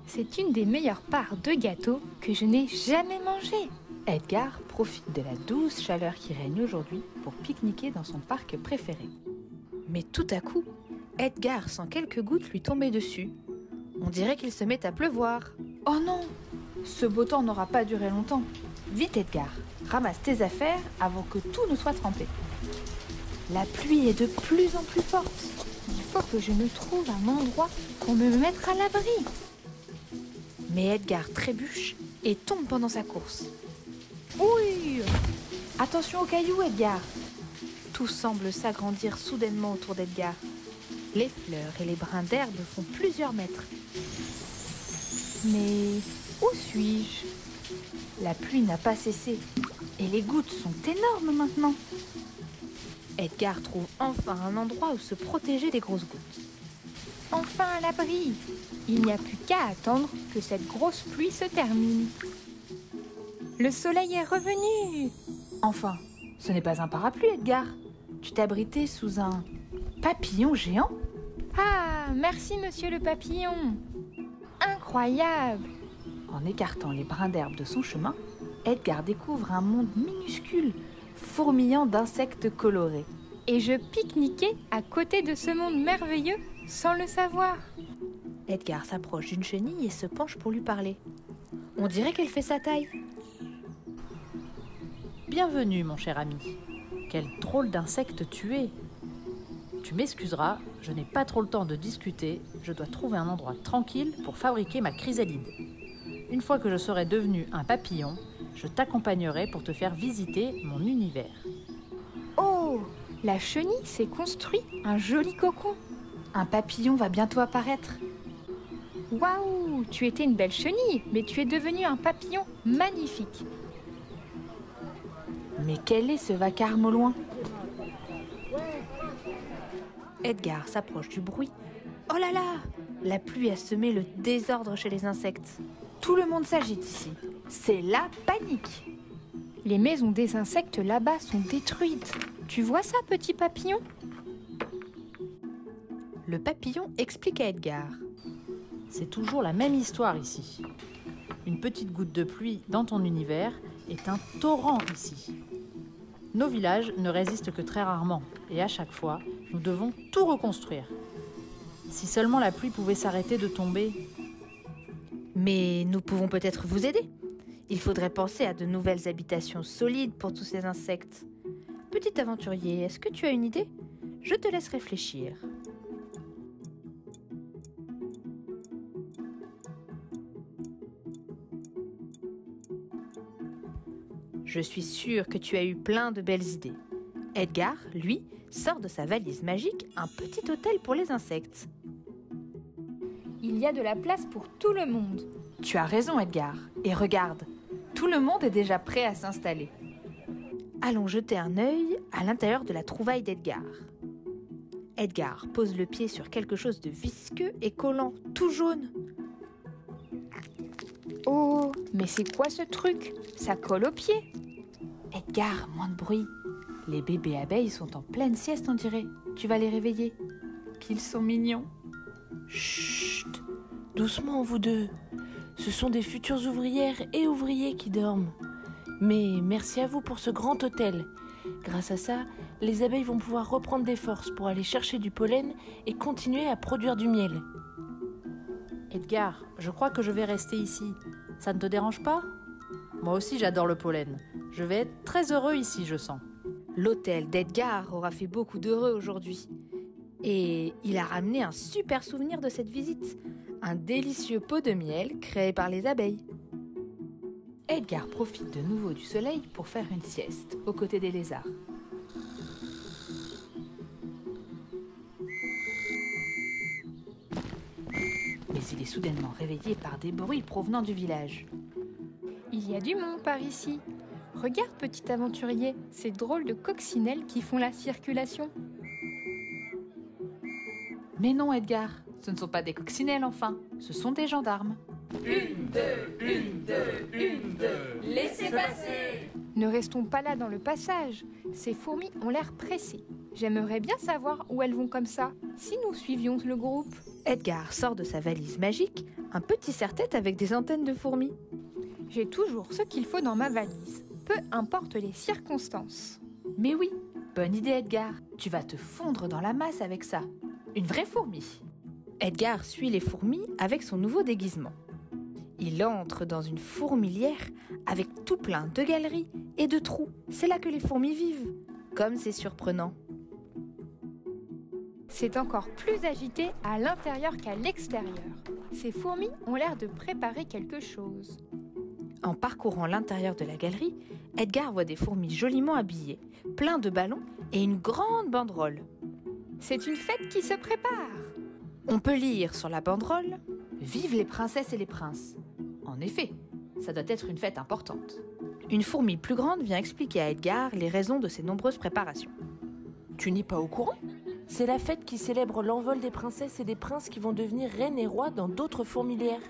C'est une des meilleures parts de gâteau que je n'ai jamais mangée. Edgar profite de la douce chaleur qui règne aujourd'hui pour pique-niquer dans son parc préféré. Mais tout à coup, Edgar sent quelques gouttes lui tomber dessus. On dirait qu'il se met à pleuvoir. Oh non! Ce beau temps n'aura pas duré longtemps. Vite Edgar, ramasse tes affaires avant que tout ne soit trempé. La pluie est de plus en plus forte. Il faut que je me trouve un endroit pour me mettre à l'abri. Mais Edgar trébuche et tombe pendant sa course. Oui! Attention aux cailloux, Edgar! Tout semble s'agrandir soudainement autour d'Edgar. Les fleurs et les brins d'herbe font plusieurs mètres. Mais où suis-je? La pluie n'a pas cessé et les gouttes sont énormes maintenant. Edgar trouve enfin un endroit où se protéger des grosses gouttes. Enfin à l'abri! Il n'y a plus qu'à attendre que cette grosse pluie se termine. Le soleil est revenu! Enfin, ce n'est pas un parapluie, Edgar. Tu t'es abrité sous un papillon géant? Ah, merci monsieur le papillon! Incroyable! En écartant les brins d'herbe de son chemin, Edgar découvre un monde minuscule, fourmillant d'insectes colorés. Et je pique-niquais à côté de ce monde merveilleux sans le savoir. Edgar s'approche d'une chenille et se penche pour lui parler. On dirait qu'elle fait sa taille. Bienvenue, mon cher ami. Quel drôle d'insecte tu es. Tu m'excuseras, je n'ai pas trop le temps de discuter. Je dois trouver un endroit tranquille pour fabriquer ma chrysalide. Une fois que je serai devenu un papillon, je t'accompagnerai pour te faire visiter mon univers. Oh, la chenille s'est construit un joli cocon. Un papillon va bientôt apparaître. Waouh, tu étais une belle chenille, mais tu es devenu un papillon magnifique. Mais quel est ce vacarme au loin? Edgar s'approche du bruit. Oh là là! La pluie a semé le désordre chez les insectes. Tout le monde s'agite ici. C'est la panique. Les maisons des insectes là-bas sont détruites. Tu vois ça, petit papillon? Le papillon explique à Edgar. C'est toujours la même histoire ici. Une petite goutte de pluie dans ton univers est un torrent ici. Nos villages ne résistent que très rarement et à chaque fois, nous devons tout reconstruire. Si seulement la pluie pouvait s'arrêter de tomber. Mais nous pouvons peut-être vous aider. Il faudrait penser à de nouvelles habitations solides pour tous ces insectes. Petit aventurier, est-ce que tu as une idée? Je te laisse réfléchir. Je suis sûre que tu as eu plein de belles idées. Edgar, lui, sort de sa valise magique un petit hôtel pour les insectes. Il y a de la place pour tout le monde. Tu as raison, Edgar. Et regarde, tout le monde est déjà prêt à s'installer. Allons jeter un œil à l'intérieur de la trouvaille d'Edgar. Edgar pose le pied sur quelque chose de visqueux et collant, tout jaune. Oh, mais c'est quoi ce truc? Ça colle aux pieds. Edgar, moins de bruit. Les bébés abeilles sont en pleine sieste, on dirait. Tu vas les réveiller. Qu'ils sont mignons. Chut! Doucement, vous deux. Ce sont des futures ouvrières et ouvriers qui dorment. Mais merci à vous pour ce grand hôtel. Grâce à ça, les abeilles vont pouvoir reprendre des forces pour aller chercher du pollen et continuer à produire du miel. Edgar, je crois que je vais rester ici. Ça ne te dérange pas? Moi aussi j'adore le pollen. Je vais être très heureux ici, je sens. L'hôtel d'Edgar aura fait beaucoup d'heureux aujourd'hui. Et il a ramené un super souvenir de cette visite. Un délicieux pot de miel créé par les abeilles. Edgar profite de nouveau du soleil pour faire une sieste aux côtés des lézards. Mais il est soudainement réveillé par des bruits provenant du village. Il y a du monde par ici. Regarde, petit aventurier, ces drôles de coccinelles qui font la circulation. Mais non, Edgar, ce ne sont pas des coccinelles enfin, ce sont des gendarmes. Une, deux, laissez passer! Ne restons pas là dans le passage. Ces fourmis ont l'air pressées. J'aimerais bien savoir où elles vont comme ça, si nous suivions le groupe. Edgar sort de sa valise magique un petit serre-tête avec des antennes de fourmis. J'ai toujours ce qu'il faut dans ma valise, peu importe les circonstances. Mais oui, bonne idée Edgar, tu vas te fondre dans la masse avec ça. Une vraie fourmi. Edgar suit les fourmis avec son nouveau déguisement. Il entre dans une fourmilière avec tout plein de galeries et de trous. C'est là que les fourmis vivent. Comme c'est surprenant. C'est encore plus agité à l'intérieur qu'à l'extérieur. Ces fourmis ont l'air de préparer quelque chose. En parcourant l'intérieur de la galerie, Edgar voit des fourmis joliment habillées, plein de ballons et une grande banderole. C'est une fête qui se prépare. On peut lire sur la banderole « Vive les princesses et les princes ». En effet, ça doit être une fête importante. Une fourmi plus grande vient expliquer à Edgar les raisons de ces nombreuses préparations. Tu n'es pas au courant ? C'est la fête qui célèbre l'envol des princesses et des princes qui vont devenir reines et rois dans d'autres fourmilières.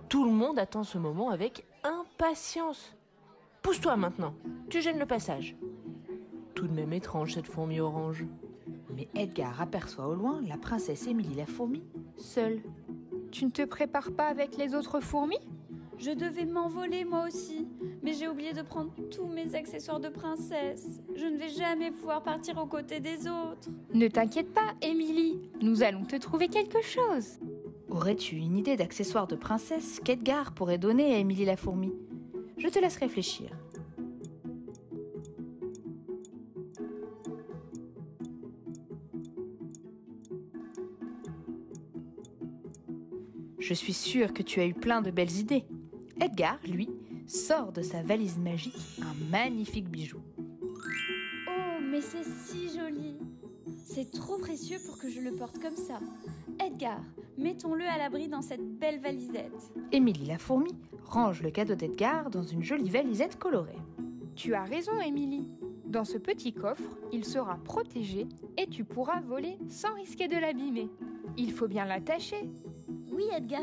Tout le monde attend ce moment avec impatience. Pousse-toi maintenant, tu gênes le passage. Tout de même étrange cette fourmi orange. Mais Edgar aperçoit au loin la princesse Émilie la fourmi, seule. Tu ne te prépares pas avec les autres fourmis ? Je devais m'envoler moi aussi, mais j'ai oublié de prendre tous mes accessoires de princesse. Je ne vais jamais pouvoir partir aux côtés des autres. Ne t'inquiète pas, Émilie, nous allons te trouver quelque chose. Aurais-tu une idée d'accessoire de princesse qu'Edgar pourrait donner à Émilie la fourmi ? Je te laisse réfléchir. Je suis sûre que tu as eu plein de belles idées. Edgar, lui, sort de sa valise magique un magnifique bijou. Oh, mais c'est si joli. C'est trop précieux pour que je le porte comme ça. Edgar, mettons-le à l'abri dans cette belle valisette. Émilie la fourmi range le cadeau d'Edgar dans une jolie valisette colorée. Tu as raison, Émilie. Dans ce petit coffre, il sera protégé et tu pourras voler sans risquer de l'abîmer. Il faut bien l'attacher. Oui, Edgar.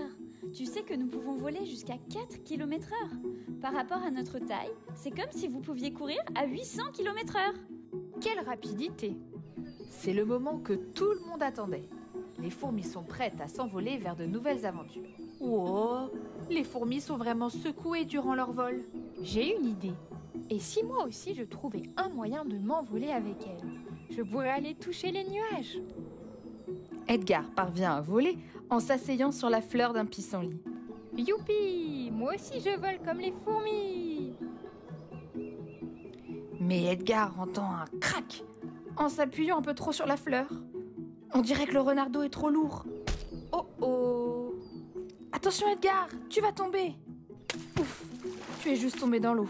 Tu sais que nous pouvons voler jusqu'à 4 km/h. Par rapport à notre taille, c'est comme si vous pouviez courir à 800 km/h. Quelle rapidité! C'est le moment que tout le monde attendait. Les fourmis sont prêtes à s'envoler vers de nouvelles aventures. Oh, les fourmis sont vraiment secouées durant leur vol. J'ai une idée. Et si moi aussi je trouvais un moyen de m'envoler avec elles, je pourrais aller toucher les nuages. Edgar parvient à voler en s'asseyant sur la fleur d'un pissenlit. Youpi! Moi aussi je vole comme les fourmis! Mais Edgar entend un crac en s'appuyant un peu trop sur la fleur. On dirait que le renardeau est trop lourd. Oh oh! Attention Edgar, tu vas tomber! Ouf, tu es juste tombé dans l'eau.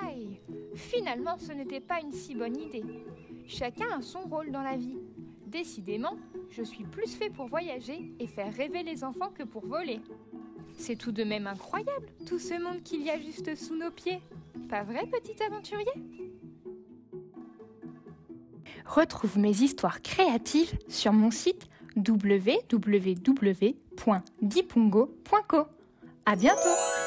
Aïe! Finalement, ce n'était pas une si bonne idée. Chacun a son rôle dans la vie. Décidément, je suis plus fait pour voyager et faire rêver les enfants que pour voler. C'est tout de même incroyable, tout ce monde qu'il y a juste sous nos pieds. Pas vrai, petit aventurier ? Retrouve mes histoires créatives sur mon site www.dipongo.co. À bientôt!